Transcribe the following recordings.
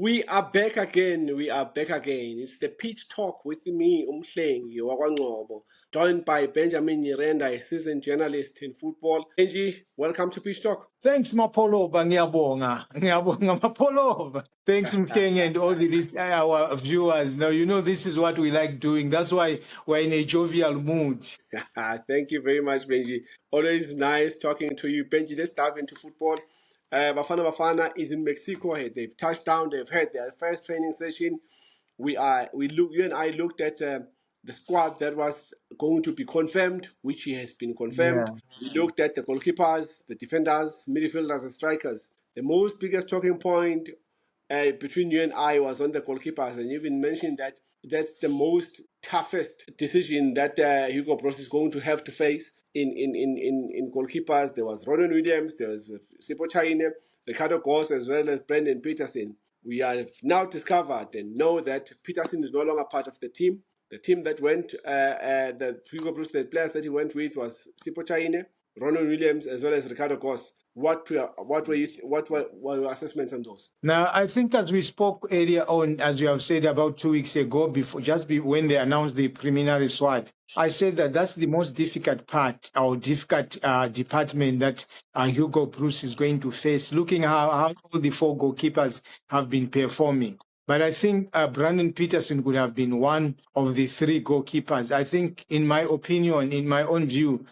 We are back again. We are back again. It's the Pitch Talk with me, Umhlengi Wakwangobo, joined by Benjamin Nyirenda, a seasoned journalist in football. Benji, welcome to Pitch Talk. Thanks, Mapoloba. Ngiyabonga, Mapoloba. Thanks, Mkeng, and all our viewers. Now, you know, this is what we like doing. That's why we're in a jovial mood. Thank you very much, Benji. Always nice talking to you. Benji, let's dive into football. Bafana Bafana is in Mexico. They've touched down. They've had their first training session. You and I looked at the squad that was going to be confirmed, which has been confirmed. Yeah. We looked at the goalkeepers, the defenders, midfielders, and strikers. The most biggest talking point between you and I was on the goalkeepers, and you even mentioned that that's the most toughest decision that Hugo Bros is going to have to face in goalkeepers. There was Ronan Williams, there was Sipo Chaine, Ricardo Goss, as well as Brendan Peterson. We have now discovered and know that Peterson is no longer part of the team. The team that went, the Hugo Bros, the players that he went with was Sipo Chaine, Ronan Williams, as well as Ricardo Goss. What were your assessments on those? Now, I think as we spoke earlier on, as you have said about 2 weeks ago, when they announced the preliminary squad, I said that that's the most difficult part or difficult department that Hugo Bruce is going to face, looking how all the 4 goalkeepers have been performing. But I think Brandon Peterson would have been one of the 3 goalkeepers. I think, in my opinion, in my own view,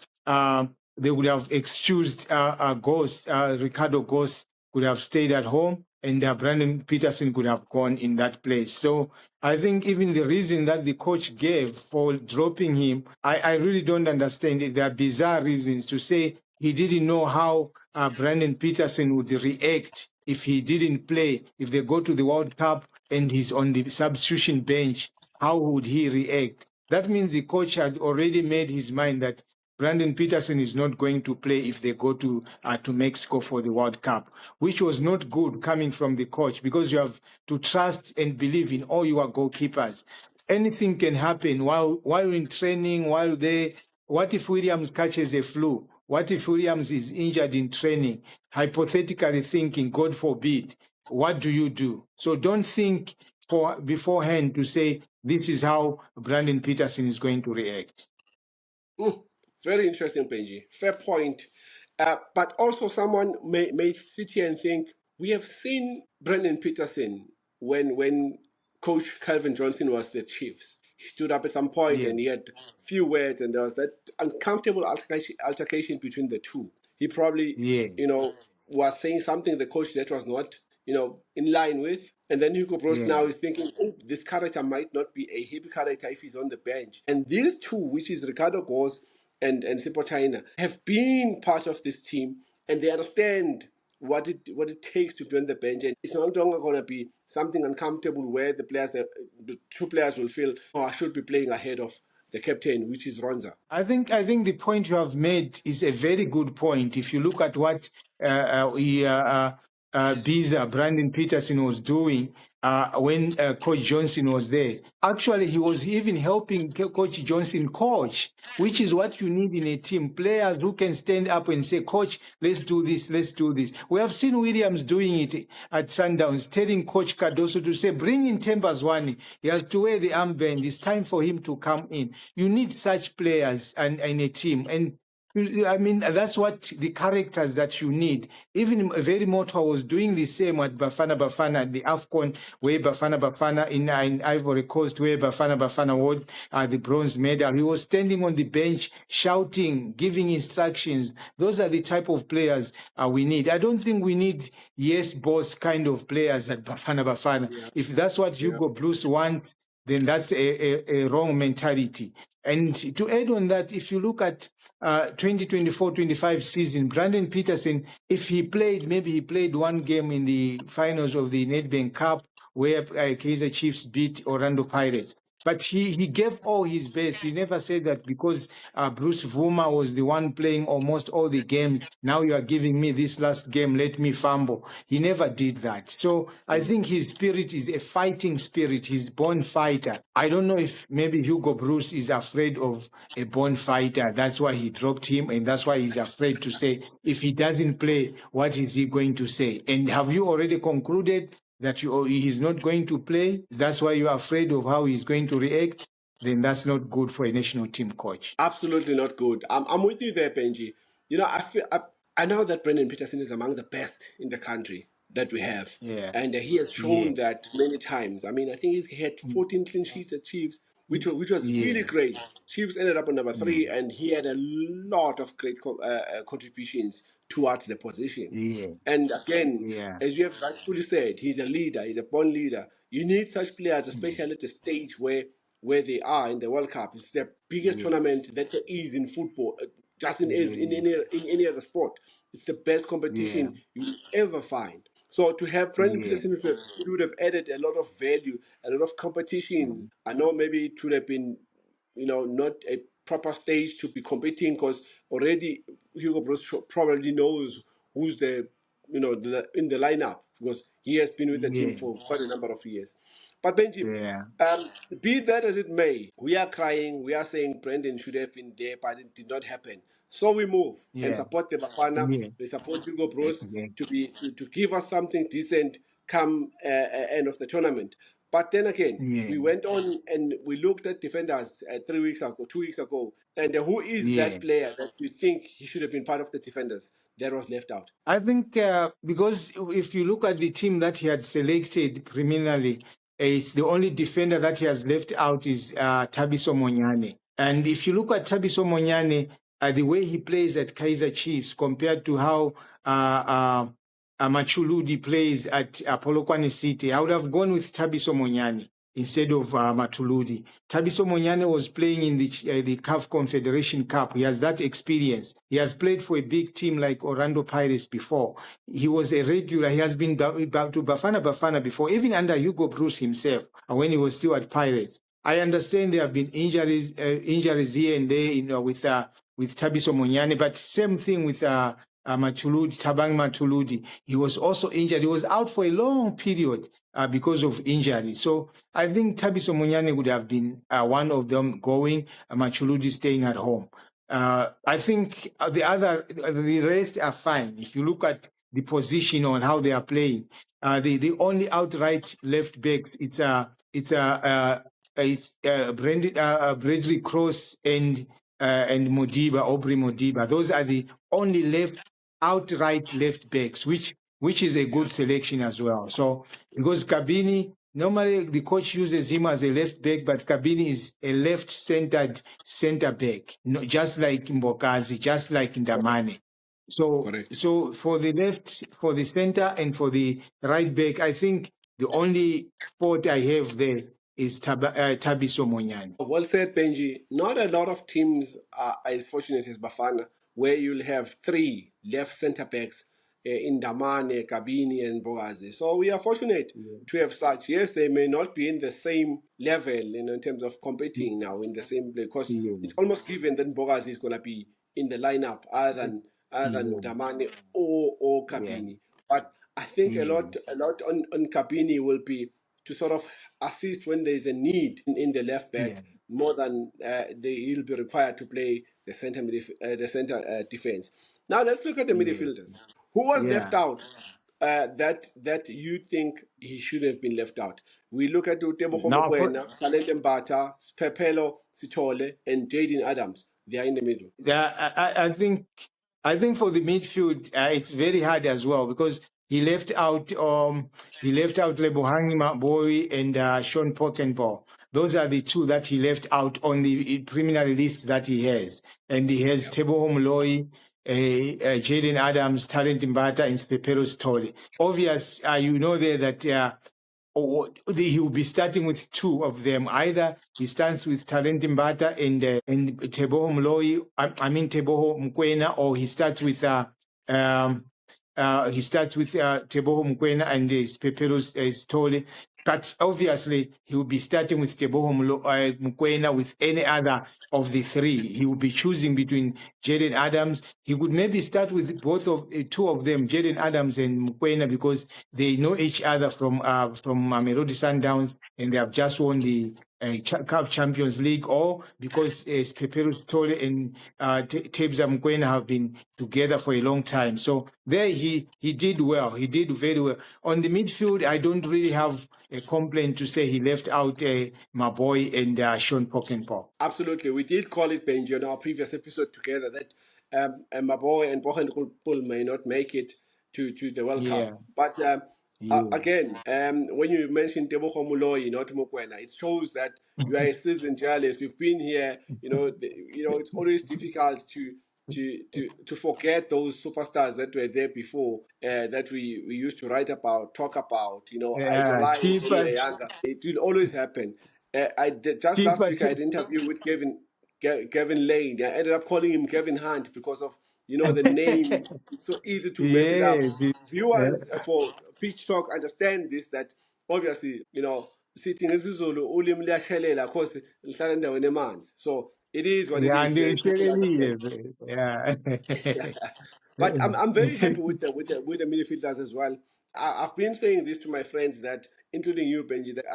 they would have excused Ricardo Goss could have stayed at home, and Brandon Peterson could have gone in that place. So I think even the reason that the coach gave for dropping him, I really don't understand it. There are bizarre reasons to say he didn't know how Brandon Peterson would react if he didn't play, if they go to the World Cup and he's on the substitution bench. How would he react? That means the coach had already made his mind that Brandon Peterson is not going to play if they go to Mexico for the World Cup, which was not good coming from the coach, because you have to trust and believe in all your goalkeepers. Anything can happen while in training, what if Williams catches a flu? What if Williams is injured in training? Hypothetically thinking, God forbid, what do you do? So don't think beforehand to say this is how Brandon Peterson is going to react. Very interesting, Benji. Fair point. But also someone may sit here and think, we have seen Brendan Peterson when Coach Calvin Johnson was the Chiefs. He stood up at some point and he had few words, and there was that uncomfortable altercation between the two. He probably, was saying something the coach that was not, in line with. And then Hugo Bros now is thinking, oh, this character might not be a happy character if he's on the bench. And these two, which is Ricardo Goss and Sipo China, have been part of this team, and they understand what it takes to be on the bench. And it's no longer going to be something uncomfortable where the 2 players will feel, oh, I should be playing ahead of the captain, which is Ronza. I think the point you have made is a very good point. If you look at what Brandon Peterson was doing when Coach Johnson was there. Actually, he was even helping Coach Johnson coach, which is what you need in a team. Players who can stand up and say, Coach, let's do this, let's do this. We have seen Williams doing it at Sundowns, telling Coach Cardoso to say, bring in Tembazwani. He has to wear the armband. It's time for him to come in. You need such players in a team. And I mean, that's what the characters that you need. Even Very Moto was doing the same at Bafana Bafana, the AFCON, where Bafana Bafana in Ivory Coast, where Bafana Bafana won the bronze medal. He was standing on the bench, shouting, giving instructions. Those are the type of players we need. I don't think we need yes boss kind of players at Bafana Bafana. Yeah. If that's what Hugo Blues wants, then that's a wrong mentality. And to add on that, if you look at 2024-25 season, Brandon Peterson, if he played, maybe he played one game in the finals of the Nedbank Cup where Kaizer Chiefs beat Orlando Pirates. But he gave all his best. He never said that because Bruce Vuma was the one playing almost all the games, now you are giving me this last game, let me fumble. He never did that. So I think his spirit is a fighting spirit. He's born fighter. I don't know if maybe Hugo Bruce is afraid of a born fighter. That's why he dropped him, and that's why he's afraid to say, if he doesn't play, what is he going to say? And have you already concluded that he's not going to play, that's why you're afraid of how he's going to react, then that's not good for a national team coach. Absolutely not good. I'm with you there, Benji. You know, I know that Brendan Peterson is among the best in the country that we have, Yeah, and he has yeah, shown that many times. I mean, I think he had 14 clean sheets at Chiefs, which was really yeah, great. Chiefs ended up on number yeah, three, and he had a lot of great contributions towards the position. yeah, And again, yeah, as you have rightfully said, he's a leader. He's a born leader. You need such players, yeah, especially at the stage where they are in the World Cup. It's the biggest yeah, tournament that there is in football, just yeah, in any other sport. It's the best yeah, competition you will ever find. So to have Brendan yeah, Peterson, it would have added a lot of value, a lot of competition. I know maybe it would have been, not a proper stage to be competing because already Hugo Broos probably knows who's in the lineup because he has been with the team yeah, for quite a number of years. But Benji, yeah, um, be that as it may, we are crying, we are saying Brendan should have been there, but it did not happen. So we move and yeah, support the Bafana, yeah, we support Hugo Bros yeah, to give us something decent come end of the tournament. But then again, yeah, we went on and we looked at defenders 3 weeks ago, 2 weeks ago, and who is yeah. that player that you think he should have been part of the defenders that was left out? I think because if you look at the team that he had selected preliminarily, it's the only defender that he has left out is Tabiso Monyane. And if you look at Tabiso Monyane, the way he plays at Kaizer Chiefs compared to how Machuludi plays at Polokwane City, I would have gone with Tabiso Monyane instead of Matuludi. Tabiso Monyane was playing in the CAF Confederation Cup. He has that experience. He has played for a big team like Orlando Pirates before. He was a regular. He has been to Bafana Bafana before, even under Hugo Bruce himself, when he was still at Pirates. I understand there have been injuries here and there, with Tabiso Monyane, but same thing with Machuludi, Tabang Machuludi. He was also injured. He was out for a long period because of injury. So I think Tabiso Munyane would have been one of them going, Machuludi staying at home. I think the rest are fine. If you look at the position on how they are playing, the only outright left backs Bradley Cross and Modiba, Aubrey Modiba. Those are the only outright left backs, which is a good selection as well. So because Kabini, normally the coach uses him as a left back, but Kabini is a left-centered center back, just like Mbokazi, just like Ndamane. Correct. So for the center, and for the right back, I think the only spot I have there is Tabiso Monyane. Well said, Benji. Not a lot of teams are as fortunate as Bafana, where you'll have three left centre backs in Damane, Kabini, and Bogazi. So we are fortunate Yeah. to have such. Yes, they may not be in the same level, in terms of competing now in the same place, because Yeah. it's almost given that Bogazi is going to be in the lineup other than Yeah. Damane or Yeah. Kabini. But I think a Yeah. lot on Kabini will be to sort of assist when there is a need in the left Yeah. back more than he'll be required to play the center defense. Now let's look at the Yeah. midfielders. Who was left Yeah. out that you think he should have been left out? We look at Utebogo Now, Mokoena, Talente Mbata, Pepelo Sitole, and Jaden Adams. They are in the middle. I think for the midfield, it's very hard as well because he left out Lebohangi Maboy and Sean Pockenball. Those are the two that he left out on the preliminary list that he has, and he has Teboho Mloyi, Jaden Adams, Talent Mbata, and Peperos Tole. Obvious, you know there that he will be starting with two of them. Either he starts with Talent Mbata and Teboho Mloyi, I mean Teboho Mkwena, or he starts with Teboho Mkwena and Peperos Stole. But obviously, he will be starting with Teboho Mokoena with any other of the three. He will be choosing between Jaden Adams. He could maybe start with both of two of them, Jaden Adams and Mokoena, because they know each other from Mamelodi Sundowns, and they have just won the CAF Champions League, or because Peperu Stolle and Tebza Mokoena have been together for a long time. So there he did well. He did very well. On the midfield, I don't really have a complaint to say he left out my boy and Sean Pockenpaugh. Absolutely. We did call it, Benji, in our previous episode together that Maboy and Bohan Bull may not make it to the World Cup. Yeah, But yeah. again, when you mentioned Teboho Muloyi, not Mokwena, it shows that you are a seasoned journalist. You've been here. It's always difficult to forget those superstars that were there before, that we used to write about, talk about, Yeah, idolize when we were cheaper, younger. It will always happen. Just last cheaper. week I had an interview with Gavin Lane. I ended up calling him Gavin Hunt because of the name. It's so easy to mess it up. Yes, uh, Viewers for Pitch Talk understand this, that obviously sitting isiZulu ulimi liyashelelela because lihlala endaweni emanzi. So it is what it yeah, is. and they People understand. yeah. But I'm very happy with the midfielders as well. I've been saying this to my friends, that, including you, Benji, that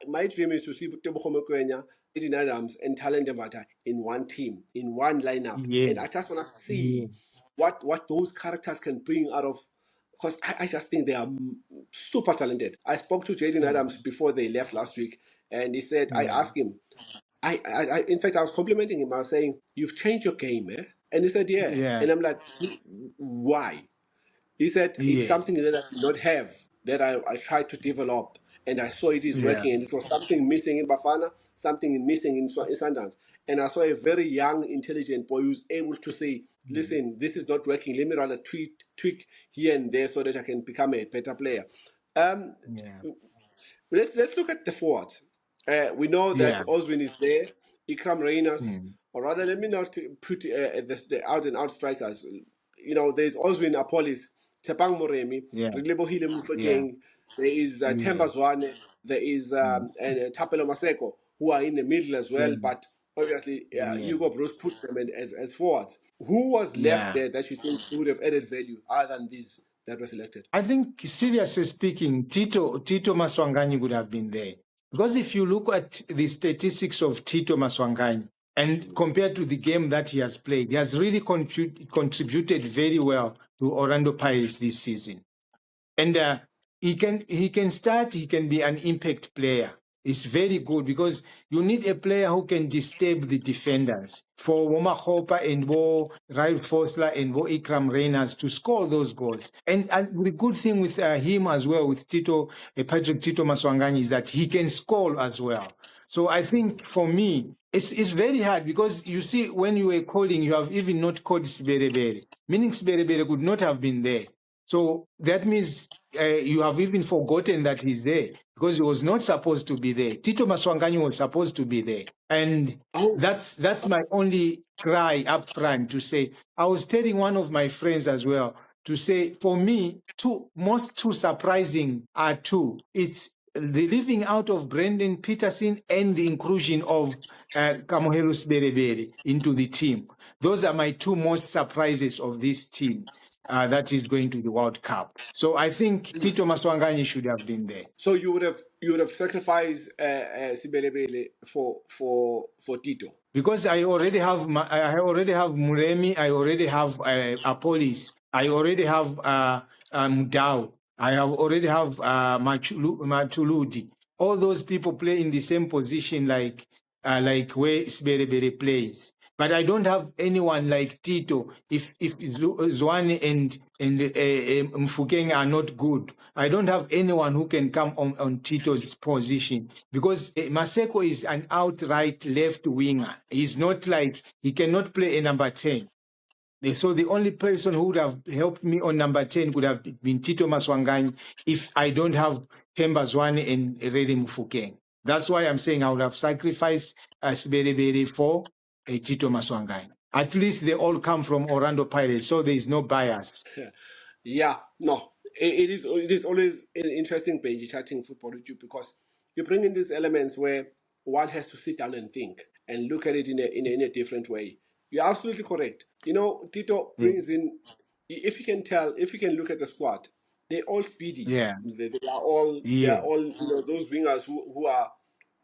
my dream is to see Tebogo Mokoena, Eden Adams, and Talent Mbata in one team, in one lineup, Yeah, and I just want to yeah, see what those characters can bring out of. Because I just think they are super talented. I spoke to Jaden yeah, Adams before they left last week, and he said, I yeah, asked him, in fact, I was complimenting him. I was saying, "You've changed your game, eh?" And he said, "Yeah." yeah, And I'm like, "Why?" He said, "It's yeah, something that I did not have, that I tried to develop, and I saw it is yeah, working, and it was something missing in Bafana, something missing in Sundowns." And I saw a very young, intelligent boy who's able to say, "Listen, this is not working. Let me rather tweak here and there so that I can become a better player." Um, yeah, let's look at the forwards. We know that yeah, Oswin is there, Ikram Reyners, mm, or rather, let me not put the out and out strikers. There's Oswin Apolis, Tepang Moremi, yeah, Rilebohile yeah, Mufokeng, there is yeah, Temba Zwane, there is mm, and Tapelo Maseko, who are in the middle as yeah, well, but obviously yeah, Hugo Bruce puts them in as forwards. Who was left yeah. there that you think would have added value other than these that were selected? I think, seriously speaking, Tito Maswanganyi would have been there. Because if you look at the statistics of Tito Maswanganyi and compared to the game that he has played, he has really contributed very well to Orlando Pirates this season. And he can start, he can be an impact player. It's very good because you need a player who can disturb the defenders. For Woma Hopa and Wo Raul Fosler and Wo Ikram Reyners to score those goals. And the good thing with him as well, with Patrick Tito Maswangani, is that he can score as well. So I think for me, it's very hard because you see, when you were calling, you have even not called Siberebere, meaning Siberebere could not have been there. So that means you have even forgotten that he's there because he was not supposed to be there. Tito Maswanganyi was supposed to be there. And Oh, that's my only cry up front to say. I was telling one of my friends as well to say, for me, two surprising are two. It's the leaving out of Brendan Peterson and the inclusion of Kamohelu Berebere into the team. Those are my two most surprises of this team that is going to the World Cup. So I think Tito Maswanganyi should have been there. so you would have sacrificed Sibelebele for Tito. Because I already have Muremi, I already have Apolis, I already have Mudau, I have already have Machuludi. All those people play in the same position like where Sberebere plays. But I don't have anyone like Tito. If Zwane and Mfukeng are not good, I don't have anyone who can come on Tito's position because Maseko is an outright left winger. He's not like he cannot play a number 10. So the only person who would have helped me on number 10 could have been Tito Maswanganyi if I don't have Themba Zwane and Rede Mufukeng. That's why I'm saying I would have sacrificed Sberebere for Tito Maswanganyi. At least they all come from Orlando Pirates, so there is no bias. Yeah, no. it is always an interesting page chatting football with you, because you bring in these elements where one has to sit down and think and look at it in a different way. You're absolutely correct. Tito Yeah, brings in, if you can tell, if you can look at the squad, they're all speedy. yeah, They are all those wingers who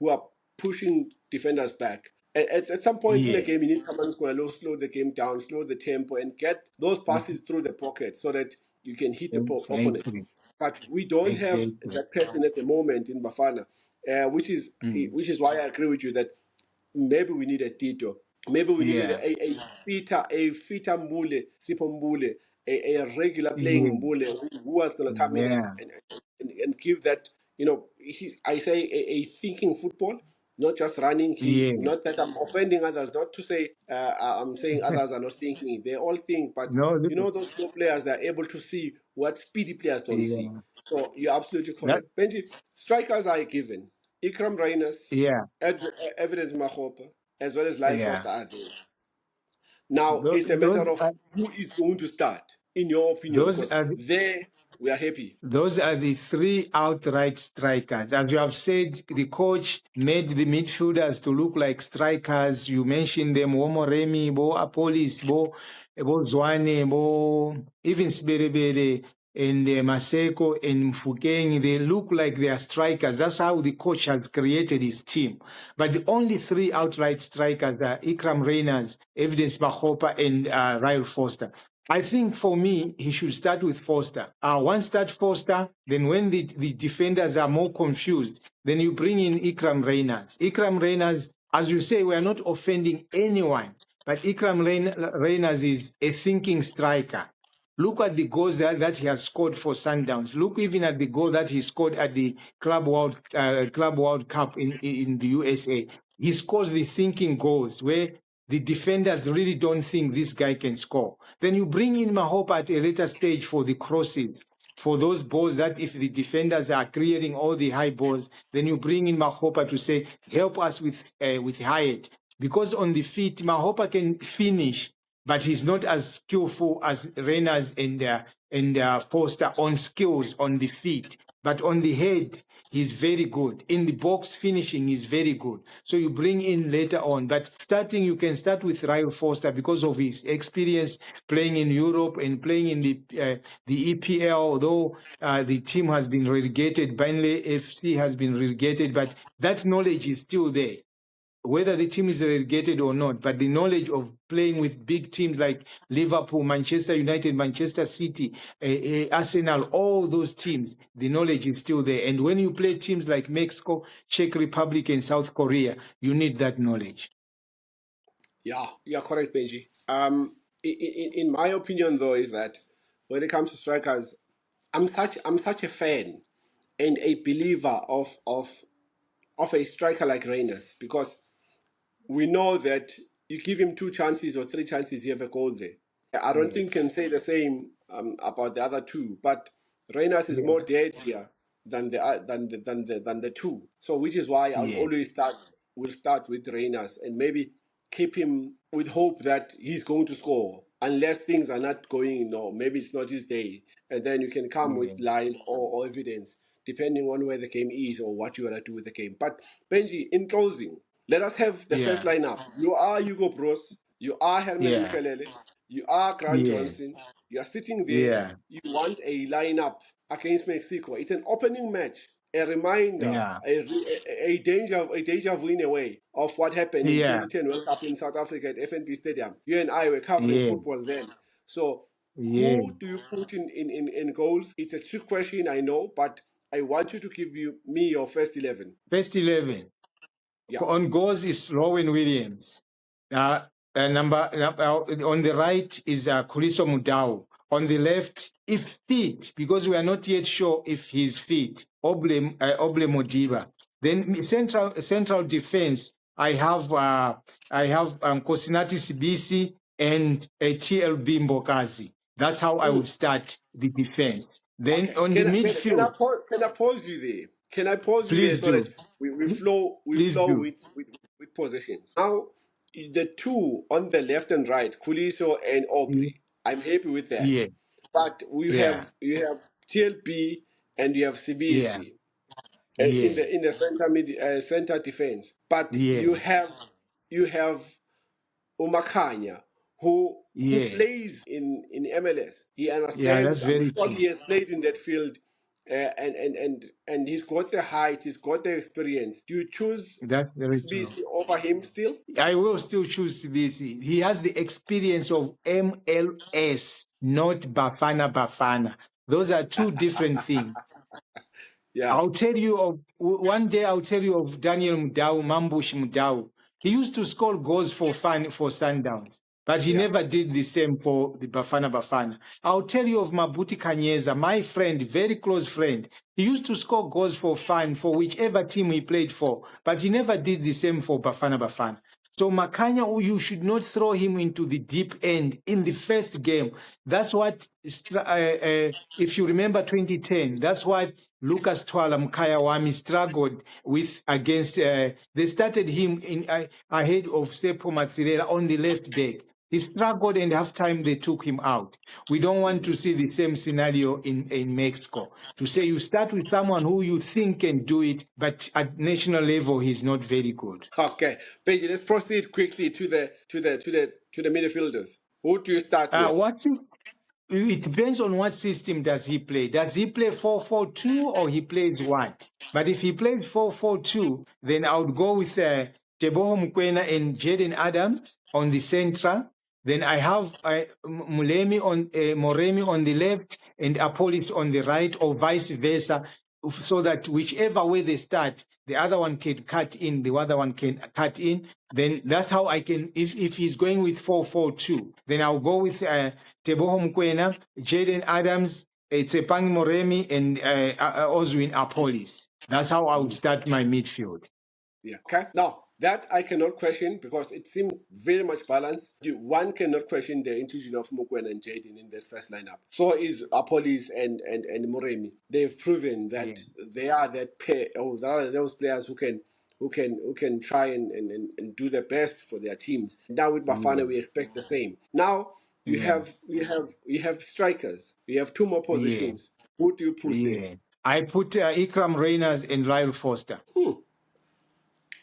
are pushing defenders back. At some point in the yeah, game, you need someone who's going to slow the game down, slow the tempo, and get those yeah. passes through the pocket so that you can hit the opponent. Exactly. But we don't have Exactly. that person at the moment in Bafana, which is Mm. which is why I agree with you that maybe we need a Tito. Maybe we needed Yeah. a fitter Mbule, Sipho Mbule, a regular playing Yeah. Mbule who was going to come in and, Yeah. and, and give that, I say a thinking football, not just running. Yeah. Not that I'm offending others, not to say I'm saying others are not thinking. They all think, but No. those slow players, they're able to see what speedy players don't see. Yeah. So you're absolutely That. correct. Benji, strikers are a given. Ikram Rainas, Yeah. Evidence Mahopa, as well as Lyle Yeah. Foster are there. Now it's a matter Those of are who is going to start, in your opinion, those because are there we are happy. Those are the three outright strikers. As you have said, the coach made the midfielders to look like strikers. You mentioned them: Omoremi, Bo Apolis, Bo Zwane, Bo even Sberebere and Maseko and Mfukeng. They look like they are strikers. That's how the coach has created his team. But the only three outright strikers are Ikram Reyners, Evidence Mahopa, and Ryle Foster. I think for me, he should start with Foster. Once start Foster, then when the defenders are more confused, then you bring in Ikram Reyners. Ikram Reyners, as you say, we are not offending anyone, but Ikram Reyners is a thinking striker. Look at the goals that he has scored for Sundowns. Look even at the goal that he scored at the Club World Cup in the USA. He scores the thinking goals where the defenders really don't think this guy can score. Then you bring in Mahopa at a later stage for the crosses, for those balls that if the defenders are clearing all the high balls, then you bring in Mahopa to say, help us with Hyatt. Because on the feet, Mahopa can finish, but he's not as skillful as Reyners and Foster on skills on the feet. But on the head, he's very good. In the box finishing, he's very good. So you bring in later on. But starting, you can start with Ryle Foster because of his experience playing in Europe and playing in the EPL, although the team has been relegated, Burnley FC has been relegated, but that knowledge is still there whether the team is relegated or not, but the knowledge of playing with big teams like Liverpool, Manchester United, Manchester City, Arsenal, all those teams, the knowledge is still there. And when you play teams like Mexico, Czech Republic, and South Korea, you need that knowledge. Yeah, you're correct, Benji. In my opinion, though, is that when it comes to strikers, I'm such a fan and a believer of a striker like Reyners, because we know that you give him two chances or three chances, you have a goal there. I don't think you Yes. can say the same about the other two, but Reynas is Yeah. more deadlier than the two. So which is why I'll Yeah. always start with Reynas and maybe keep him with hope that he's going to score unless things are not going. No, maybe it's not his day, and then you can come with Yeah. line or evidence depending on where the game is or what you want to do with the game. But Benji, in closing, let us have the first Yeah. lineup. You are Hugo Bros. You are Herman Yeah. Mkelele. You are Grant Yes. Johnson. You are sitting there. Yeah. You want a lineup against Mexico. It's an opening match, a reminder, Yeah. a deja vu in a way of what happened in Yeah. 2010 World Cup in South Africa at FNB Stadium. You and I were covering Yeah. football then. So Yeah. who do you put in goals? It's a trick question, I know, but I want you to give me your first 11. First 11. Yeah. On goals is Rowan Williams. Uh, on the right is Kuliso Mudau. On the left, if fit, because we are not yet sure if he's fit, Oble Modiba. Then central defense, I have Kosinati Sibisi and TLB Mbokazi. That's how I would start the defense. Then Okay. on the midfield, Can I pause you there? Can I pause you there please so that do, we flow please do. with positions? Now, the two on the left and right, Kuliso and Aubrey. I'm happy with that. Yeah, But we yeah, have TLP, and you have Yeah, CBC in yeah, the center defense. But yeah, you have Umakanya, who yeah, plays in MLS. He yeah. That's understands. I'm very sure true. he has played in that field, and he's got the height. He's got the experience. Do you choose That's very true. BC over him still? I will still choose CBC. He has the experience of MLS, not Bafana Bafana. Those are two different things. Yeah, I'll tell you of one day. I'll tell you of Daniel Mdau, Mambush Mdau. He used to score goals for fun for Sundowns, but he yeah. never did the same for the Bafana Bafana. I'll tell you of Mabuti Kanyeza, my friend, very close friend. He used to score goals for fun for whichever team he played for, but he never did the same for Bafana Bafana. So Makanya, you should not throw him into the deep end in the first game. That's what, if you remember 2010, that's what Lucas Twala Mkayawami struggled with against. They started him in ahead of Sepo Matsirela on the left back. He struggled, and half time they took him out. We don't want to see the same scenario in Mexico. To say you start with someone who you think can do it, but at national level he's not very good. Okay, Paige, let's proceed quickly to the midfielders. Who do you start with? What's it depends on what system does he play. Does he play 4-4-2 or he plays what? But if he plays 4-4-2, then I would go with Teboho Mukwena and Jaden Adams on the central. Then I have Moremi on the left and Apolis on the right, or vice versa, so that whichever way they start, the other one can cut in, the other one can cut in. Then that's how I can, if he's going with 4-4-2, then I'll go with Teboho Mkwena, Jaden Adams, Tsepang Moremi, and Oswin Apolis. That's how I would start my midfield. Yeah. Okay. Now that I cannot question because it seemed very much balanced. One cannot question the inclusion of Mukwen and Jaden in that first lineup. So is Apolis and Moremi. They've proven Yeah, that they are that pair, or there are those players who can try and do their best for their teams. Now with yeah, Bafana, we expect the same. Now yeah, you have strikers. We have two more yeah, positions. Who do you put there? yeah. I put Ikram Reyners and Lyle Foster.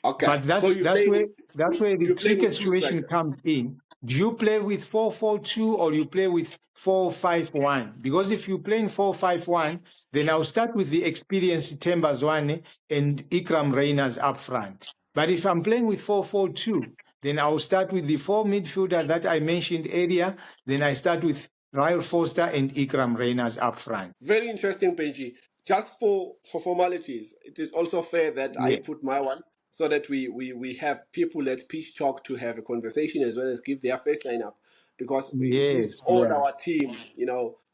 Okay, But so that's that's where that's where the you're playing tricky with two situation strikers. comes in. Do you play with 4-4-2 or you play with 4-5-1? Because if you're playing 4-5-1, then I'll start with the experienced Temba Zwane and Ikram Reyners up front. But if I'm playing with 4-4-2, then I'll start with the four midfielders that I mentioned earlier. Then I start with Ryle Foster and Ikram Reyners up front. Very interesting, Benji. Just for formalities, it is also fair that I Yeah. put my one so that we have people at Peace Talk to have a conversation as well as give their first lineup because it is Yes. all Yeah. our team,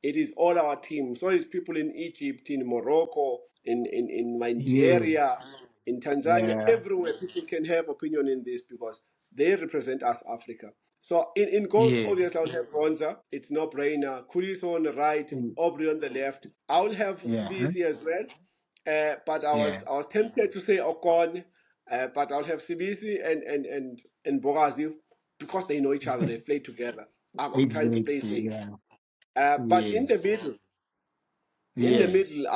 it is all our team. So it's people in Egypt, in Morocco, in Yeah. Nigeria, in Tanzania, Yeah. everywhere people can have opinion in this because they represent us, Africa. So in goals, Yeah. obviously, I'll have Ronza. It's no brainer. Kuliso on the right, Aubrey on the left. I'll have Yeah. CBC as well. But Yeah. I was tempted to say Ocon, but I'll have CBC and Bogazi because they know each other. They've played together. I'm trying to play Exactly. safe. Yeah. But Yes. in the Yes. middle,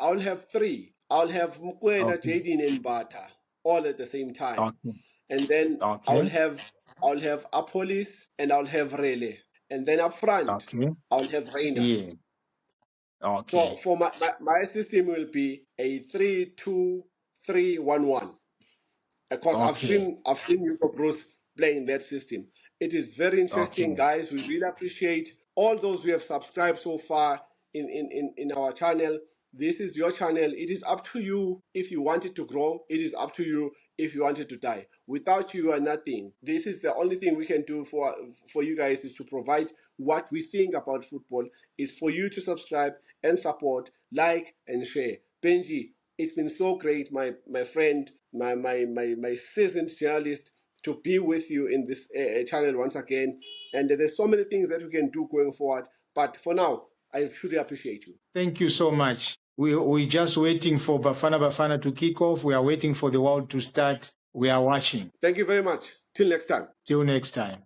I'll have three. I'll have Mukwena, Okay. Jadin, and Bata all at the same time, Okay. and then Okay. I'll have Apolis and I'll have Rele, and then up front Okay. I'll have Reiners. Yeah. So Okay. for my system will be a 3-2-3-1-1 because Okay. I've seen Hugo Bruce playing that system. It is very interesting, Okay. guys. We really appreciate all those who have subscribed so far in our channel. This is your channel. It is up to you if you want it to grow. It is up to you if you want it to die. Without you, you are nothing. This is the only thing we can do for you guys is to provide what we think about football. Is for you to subscribe and support, like and share. Benji, it's been so great, my friend, my seasoned journalist, to be with you in this channel once again. And there's so many things that we can do going forward. But for now, I truly appreciate you. Thank you so much. We're just waiting for Bafana Bafana to kick off. We are waiting for the world to start. We are watching. Thank you very much. Till next time. Till next time.